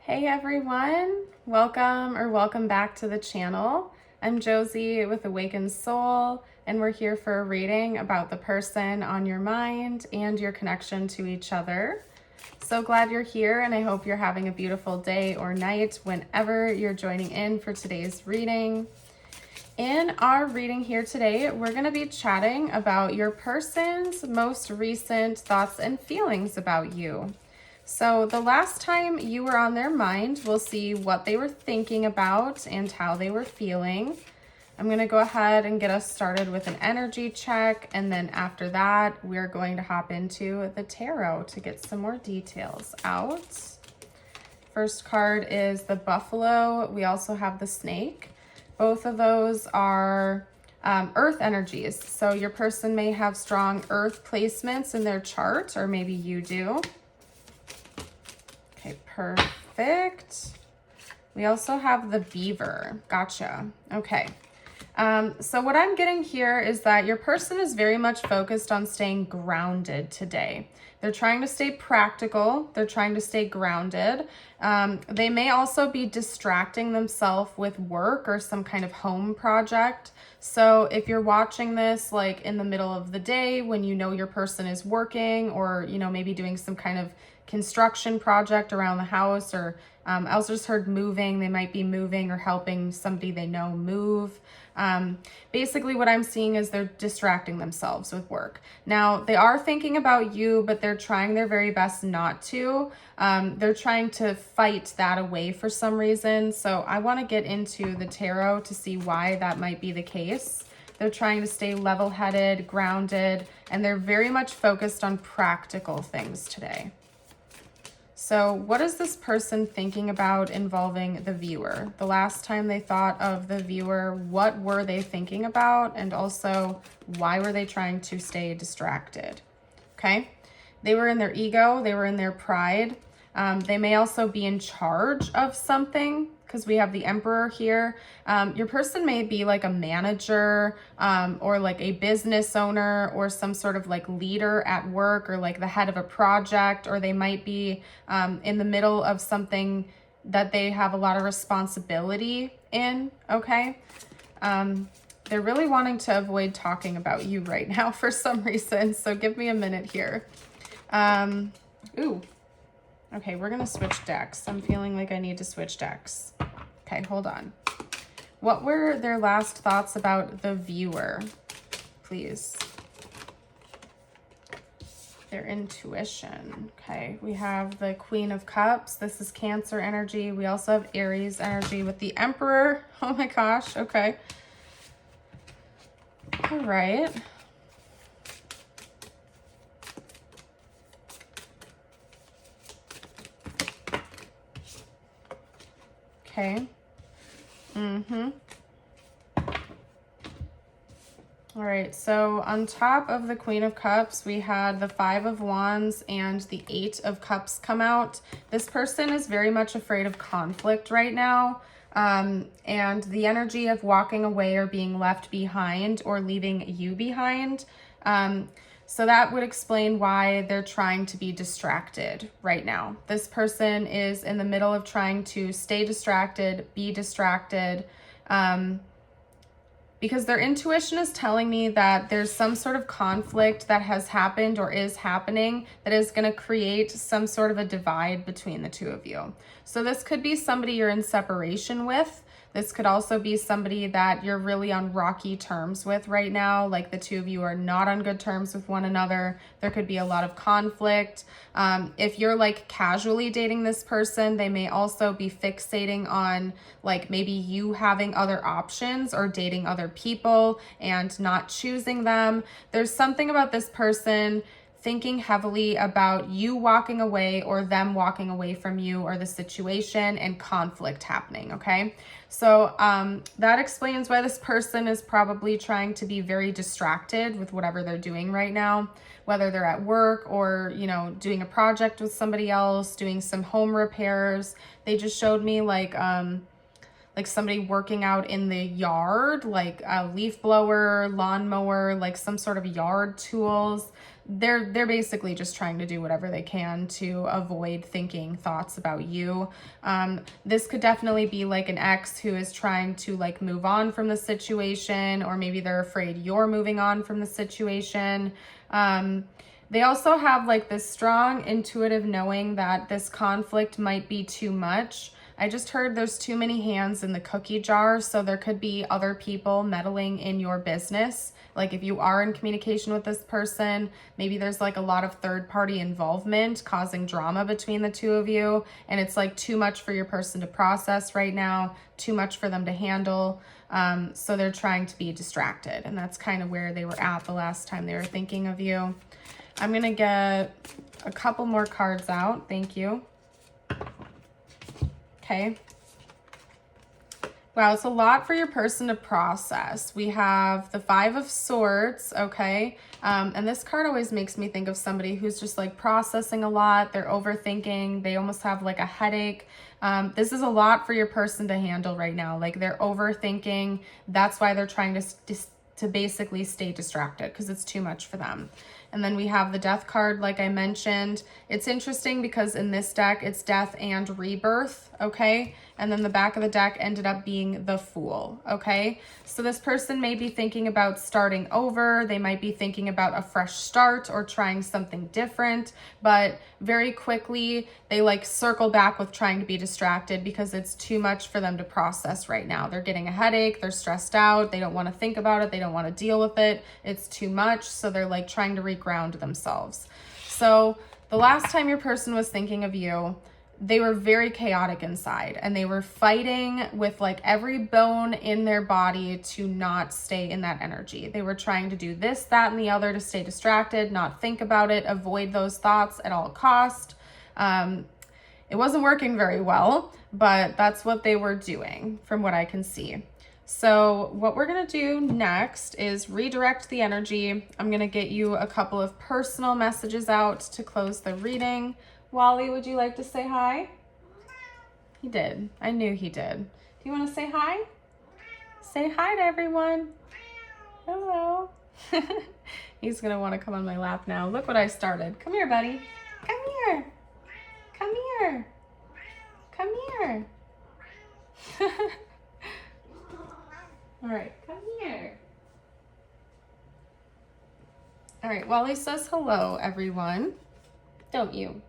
Hey everyone, welcome back to the channel. I'm Josie with Awakened Soul, and we're here for a reading about the person on your mind and your connection to each other. So glad you're here, and I hope you're having a beautiful day or night whenever you're joining in for today's reading. In our reading here today, we're going to be chatting about your person's most recent thoughts and feelings about you. So the last time you were on their mind, we'll see what they were thinking about and how they were feeling. I'm going to go ahead and get us started with an energy check, and then after that, we're going to hop into the tarot to get some more details out. First card is the buffalo. We also have the snake. Both of those are earth energies. So your person may have strong earth placements in their chart, or maybe you do. Okay, perfect. We also have the beaver. Gotcha. Okay. So what I'm getting here is that your person is very much focused on staying grounded today. They're trying to stay practical. They're trying to stay grounded. They may also be distracting themselves with work or some kind of home project. So if you're watching this like in the middle of the day when you know your person is working, or maybe doing some kind of construction project around the house, or I also just heard moving. They might be moving or helping somebody they know move. Basically what I'm seeing is they're distracting themselves with work. Now they are thinking about you, but they're trying their very best not to. They're trying to fight that away for some reason. So I want to get into the tarot to see why that might be the case. They're trying to stay level-headed, grounded, and they're very much focused on practical things today. So what is this person thinking about involving the viewer? The last time they thought of the viewer, what were they thinking about? And also, why were they trying to stay distracted? Okay, they were in their ego, they were in their pride. They may also be in charge of something, because we have the Emperor here. Your person may be like a manager, or like a business owner, or some sort of like leader at work, or like the head of a project, or they might be in the middle of something that they have a lot of responsibility in, okay? They're really wanting to avoid talking about you right now for some reason, so give me a minute here. Okay, we're gonna switch decks. I'm feeling like I need to switch decks. Okay, hold on. What were their last thoughts about the viewer, please? Their intuition. Okay, we have the Queen of Cups. This is Cancer energy. We also have Aries energy with the Emperor. Oh my gosh, okay. All right. Okay. All right, so on top of the Queen of Cups, we had the Five of Wands and the Eight of Cups come out. This person is very much afraid of conflict right now, and the energy of walking away or being left behind or leaving you behind. So that would explain why they're trying to be distracted right now. This person is in the middle of trying to stay distracted, be distracted, because their intuition is telling me that there's some sort of conflict that has happened or is happening that is going to create some sort of a divide between the two of you. So this could be somebody you're in separation with. This could also be somebody that you're really on rocky terms with right now, like the two of you are not on good terms with one another. There could be a lot of conflict. If you're like casually dating this person, they may also be fixating on like maybe you having other options or dating other people and not choosing them. There's something about this person thinking heavily about you walking away or them walking away from you or the situation, and conflict happening, okay? So that explains why this person is probably trying to be very distracted with whatever they're doing right now, whether they're at work or, doing a project with somebody else, doing some home repairs. They just showed me like somebody working out in the yard, like a leaf blower, lawnmower, like some sort of yard tools. they're basically just trying to do whatever they can to avoid thinking thoughts about you. This could definitely be like an ex who is trying to like move on from the situation, or maybe they're afraid you're moving on from the situation. They also have like this strong intuitive knowing that this conflict might be too much. I just heard there's too many hands in the cookie jar, so there could be other people meddling in your business. Like if you are in communication with this person, maybe there's like a lot of third-party involvement causing drama between the two of you, and it's like too much for your person to process right now, too much for them to handle. So they're trying to be distracted, and that's kind of where they were at the last time they were thinking of you. I'm gonna get a couple more cards out. Thank you. Okay. Wow, it's a lot for your person to process. We have the Five of Swords, okay? And this card always makes me think of somebody who's just like processing a lot. They're overthinking. They almost have like a headache. This is a lot for your person to handle right now. Like they're overthinking. That's why they're trying to basically stay distracted, because it's too much for them. And then we have the Death card, like I mentioned. It's interesting because in this deck, it's death and rebirth, okay? And then the back of the deck ended up being the Fool, okay? So this person may be thinking about starting over. They might be thinking about a fresh start or trying something different, but very quickly they like circle back with trying to be distracted because it's too much for them to process right now. They're getting a headache, they're stressed out, they don't want to think about it, they don't want to deal with it. It's too much, so they're like trying to ground themselves. So the last time your person was thinking of you, they were very chaotic inside, and they were fighting with like every bone in their body to not stay in that energy. They were trying to do this, that, and the other to stay distracted, not think about it, avoid those thoughts at all cost. It wasn't working very well, but that's what they were doing from what I can see. So what we're going to do next is redirect the energy. I'm going to get you a couple of personal messages out to close the reading. Wally, would you like to say hi? He did. I knew he did. Do you want to say hi? Say hi to everyone. Hello. He's going to want to come on my lap now. Look what I started. Come here, buddy. Come here. Come here. Come here. All right, come here. All right, Wally says hello, everyone. Don't you?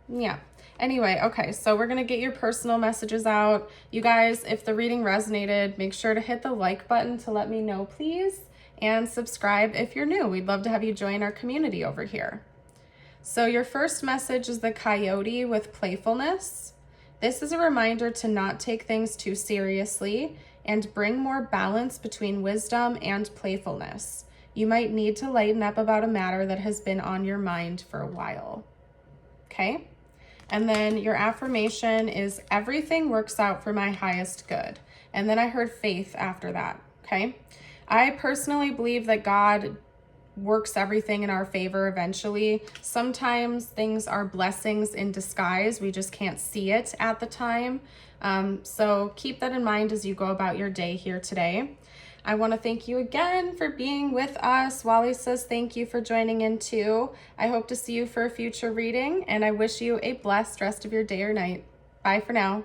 Yeah. Anyway, okay, so we're going to get your personal messages out. You guys, if the reading resonated, make sure to hit the like button to let me know, please. And subscribe if you're new. We'd love to have you join our community over here. So your first message is the Coyote with playfulness. This is a reminder to not take things too seriously and bring more balance between wisdom and playfulness. You might need to lighten up about a matter that has been on your mind for a while. Okay? And then your affirmation is everything works out for my highest good. And then I heard faith after that. Okay? I personally believe that God works everything in our favor eventually. Sometimes things are blessings in disguise. We just can't see it at the time. So keep that in mind as you go about your day here today. I want to thank you again for being with us. Wally says thank you for joining in too. I hope to see you for a future reading, and I wish you a blessed rest of your day or night. Bye for now.